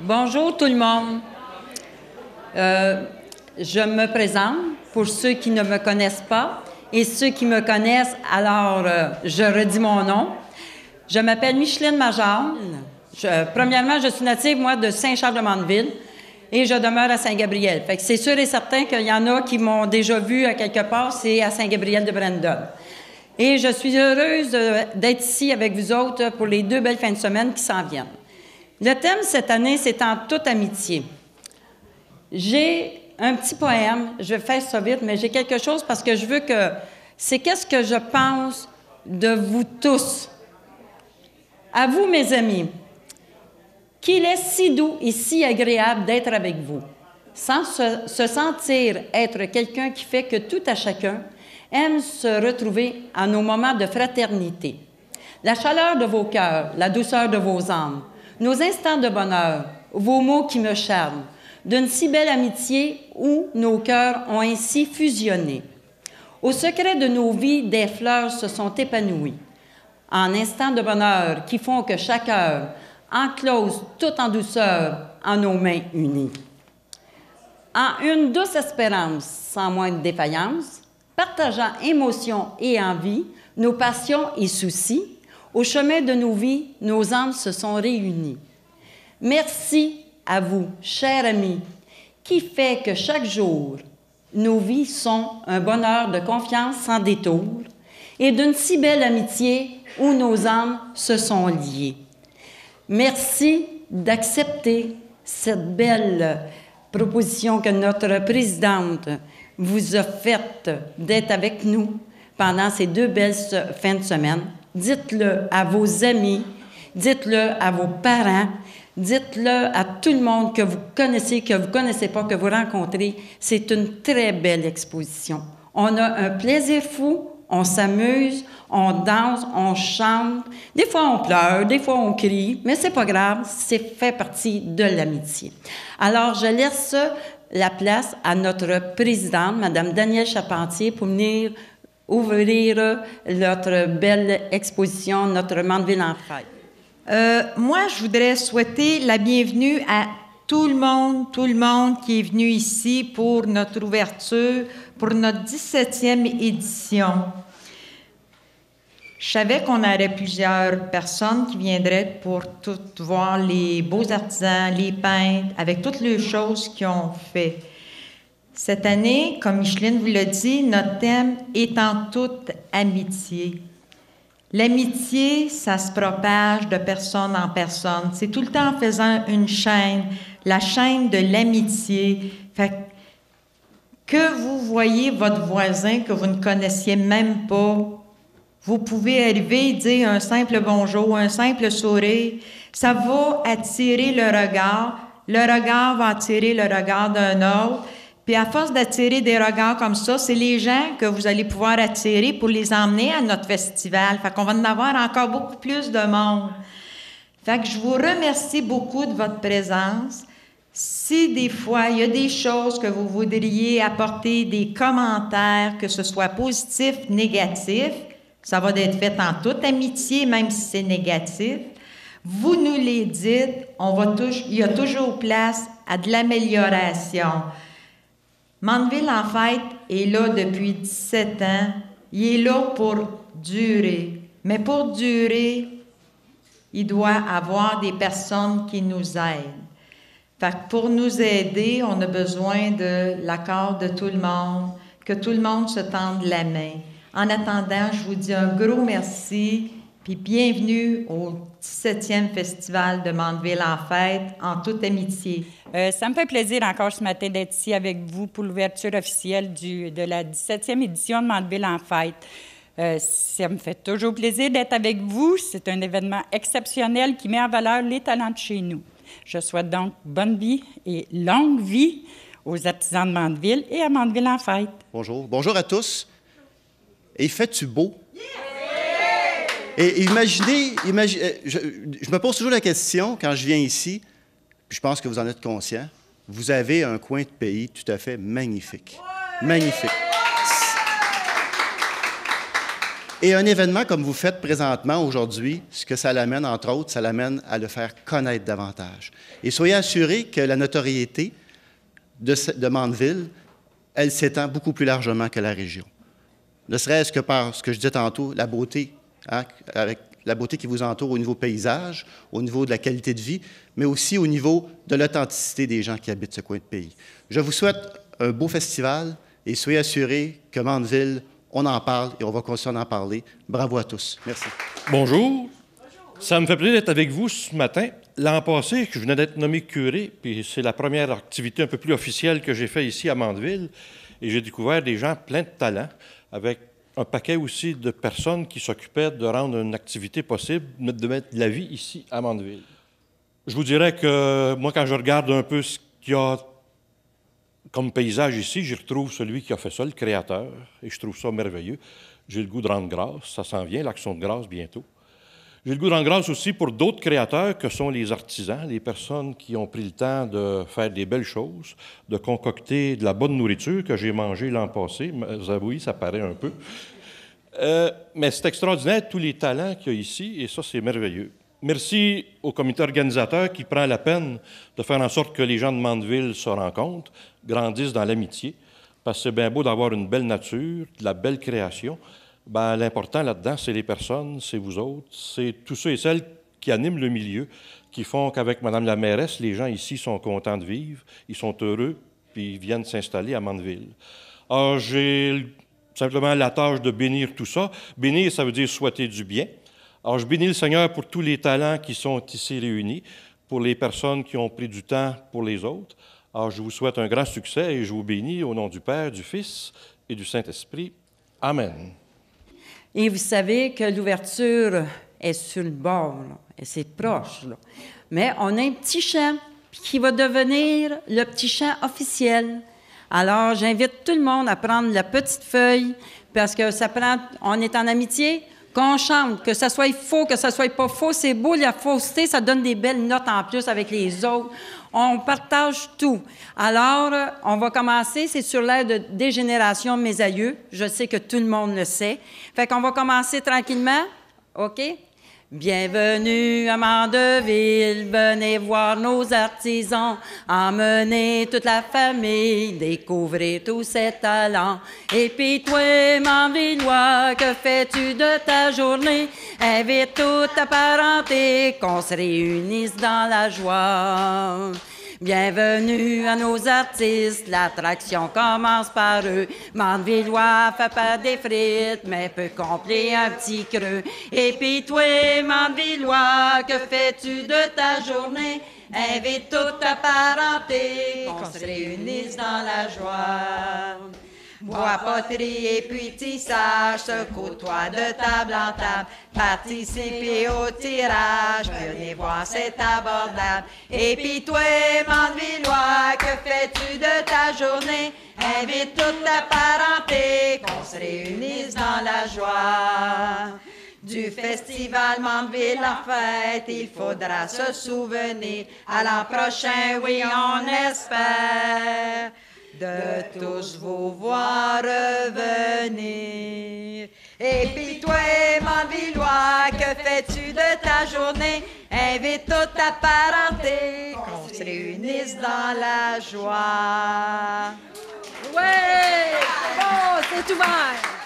Bonjour tout le monde. Je me présente pour ceux qui ne me connaissent pas et ceux qui me connaissent, alors je redis mon nom. Je m'appelle Micheline Major. Premièrement, je suis native, moi, de Saint-Charles-de-Mandeville et je demeure à Saint-Gabriel. Fait que c'est sûr et certain qu'il y en a qui m'ont déjà vu à quelque part, c'est à Saint-Gabriel-de-Brandon. Et je suis heureuse d'être ici avec vous autres pour les 2 belles fins de semaine qui s'en viennent. Le thème cette année, c'est « En toute amitié ». J'ai un petit poème, je vais faire ça vite, mais j'ai quelque chose parce que je veux que... C'est qu'est-ce que je pense de vous tous. À vous, mes amis, qu'il est si doux et si agréable d'être avec vous, sans se sentir être quelqu'un qui fait que tout à chacun aime se retrouver à nos moments de fraternité. La chaleur de vos cœurs, la douceur de vos âmes, nos instants de bonheur, vos mots qui me charment, d'une si belle amitié où nos cœurs ont ainsi fusionné. Au secret de nos vies, des fleurs se sont épanouies, en instants de bonheur qui font que chaque heure enclose tout en douceur en nos mains unies. En une douce espérance, sans moindre défaillance, partageant émotions et envies, nos passions et soucis, au chemin de nos vies, nos âmes se sont réunies. Merci à vous, chers amis, qui fait que chaque jour, nos vies sont un bonheur de confiance sans détour et d'une si belle amitié où nos âmes se sont liées. Merci d'accepter cette belle proposition que notre présidente vous a faite d'être avec nous pendant ces 2 belles fins de semaine. Dites-le à vos amis, dites-le à vos parents, dites-le à tout le monde que vous connaissez, que vous ne connaissez pas, que vous rencontrez. C'est une très belle exposition. On a un plaisir fou, on s'amuse, on danse, on chante. Des fois, on pleure, des fois, on crie, mais c'est pas grave, c'est fait partie de l'amitié. Alors, je laisse la place à notre présidente, Mme Danielle Charpentier, pour venir ouvrir notre belle exposition, notre Mandeville en fête. Moi, je voudrais souhaiter la bienvenue à tout le monde qui est venu ici pour notre ouverture, pour notre 17e édition. Je savais qu'on aurait plusieurs personnes qui viendraient pour tout voir les beaux artisans, les peintres, avec toutes les choses qu'ils ont fait. Cette année, comme Micheline vous l'a dit, notre thème est en toute amitié. L'amitié, ça se propage de personne en personne. C'est tout le temps en faisant une chaîne, la chaîne de l'amitié. Fait que vous voyez votre voisin que vous ne connaissiez même pas, vous pouvez arriver et dire un simple bonjour, un simple sourire. Ça va attirer le regard. Le regard va attirer le regard d'un autre. Puis à force d'attirer des regards comme ça, c'est les gens que vous allez pouvoir attirer pour les emmener à notre festival. Fait qu'on va en avoir encore beaucoup plus de monde. Fait que je vous remercie beaucoup de votre présence. Si des fois, il y a des choses que vous voudriez apporter, des commentaires, que ce soit positif, négatif, ça va être fait en toute amitié, même si c'est négatif. Vous nous les dites, il y a toujours place à de l'amélioration. Mandeville en fête est là depuis 17 ans. Il est là pour durer. Mais pour durer, il doit avoir des personnes qui nous aident. Fait que pour nous aider, on a besoin de l'accord de tout le monde, que tout le monde se tende la main. En attendant, je vous dis un gros merci, puis bienvenue au 17e Festival de Mandeville en fête, en toute amitié. Ça me fait plaisir encore ce matin d'être ici avec vous pour l'ouverture officielle de la 17e édition de Mandeville en fête. Ça me fait toujours plaisir d'être avec vous. C'est un événement exceptionnel qui met en valeur les talents de chez nous. Je souhaite donc bonne vie et longue vie aux artisans de Mandeville et à Mandeville en fête. Bonjour. Bonjour à tous. Et fais-tu beau? Et imaginez, je me pose toujours la question quand je viens ici, puis je pense que vous en êtes conscients, vous avez un coin de pays tout à fait magnifique. Magnifique. Et un événement comme vous faites présentement aujourd'hui, ce que ça l'amène, entre autres, ça l'amène à le faire connaître davantage. Et soyez assurés que la notoriété de Mandeville, elle s'étend beaucoup plus largement que la région. Ne serait-ce que par ce que je disais tantôt, la beauté, hein, avec la beauté qui vous entoure au niveau paysage, au niveau de la qualité de vie, mais aussi au niveau de l'authenticité des gens qui habitent ce coin de pays. Je vous souhaite un beau festival et soyez assurés que Mandeville, on en parle et on va continuer d'en parler. Bravo à tous. Merci. Bonjour. Ça me fait plaisir d'être avec vous ce matin. L'an passé, je venais d'être nommé curé, puis c'est la première activité un peu plus officielle que j'ai faite ici à Mandeville. Et j'ai découvert des gens pleins de talent, avec un paquet aussi de personnes qui s'occupaient de rendre une activité possible, de mettre de la vie ici à Mandeville. Je vous dirais que moi, quand je regarde un peu ce qu'il y a comme paysage ici, j'y retrouve celui qui a fait ça, le créateur, et je trouve ça merveilleux. J'ai le goût de rendre grâce, ça s'en vient, l'action de grâce bientôt. J'ai le goût de rendre grâce aussi pour d'autres créateurs que sont les artisans, les personnes qui ont pris le temps de faire des belles choses, de concocter de la bonne nourriture que j'ai mangée l'an passé. Vous avouez, ça paraît un peu. Mais c'est extraordinaire, tous les talents qu'il y a ici, et ça, c'est merveilleux. Merci au comité organisateur qui prend la peine de faire en sorte que les gens de Mandeville se rencontrent, grandissent dans l'amitié, parce que c'est bien beau d'avoir une belle nature, de la belle création. Bien, l'important là-dedans, c'est les personnes, c'est vous autres, c'est tous ceux et celles qui animent le milieu, qui font qu'avec Mme la mairesse, les gens ici sont contents de vivre, ils sont heureux, puis ils viennent s'installer à Mandeville. Alors, j'ai simplement la tâche de bénir tout ça. Bénir, ça veut dire souhaiter du bien. Alors, je bénis le Seigneur pour tous les talents qui sont ici réunis, pour les personnes qui ont pris du temps pour les autres. Alors, je vous souhaite un grand succès et je vous bénis au nom du Père, du Fils et du Saint-Esprit. Amen. Et vous savez que l'ouverture est sur le bord, là, et c'est proche. Là. Mais on a un petit chant qui va devenir le petit chant officiel. Alors, j'invite tout le monde à prendre la petite feuille, parce que ça prend, on est en amitié, qu'on chante, que ça soit faux, que ça soit pas faux. C'est beau, la fausseté, ça donne des belles notes en plus avec les autres. On partage tout. Alors, on va commencer, c'est sur l'air de Dégénération de mes aïeux. Je sais que tout le monde le sait. Fait qu'on va commencer tranquillement. OK? Bienvenue à Mandeville, venez voir nos artisans, emmenez toute la famille, découvrir tous ces talents. Et puis toi, Mandevillois, que fais-tu de ta journée? Invite toute ta parenté, qu'on se réunisse dans la joie. Bienvenue à nos artistes, l'attraction commence par eux. Mandevillois fait pas des frites, mais peut combler un petit creux. Et puis toi, Mandevillois, que fais-tu de ta journée? Invite toute ta parenté, qu'on se réunisse dans la joie. Bois, poterie et puis tissage, se côtoie de table en table. Participez au tirage, venez voir, c'est abordable. Et puis toi, Mandevillois, que fais-tu de ta journée? Invite toute ta parenté, qu'on se réunisse dans la joie. Du festival Mandeville en fête, il faudra se souvenir. À l'an prochain, oui, on espère de tous vous voir revenir. Et puis toi, Mandevillois, que fais-tu de ta journée? Invite toute ta parenté, qu'on se réunisse dans la joie. Ouais! Bon, c'est ouvert!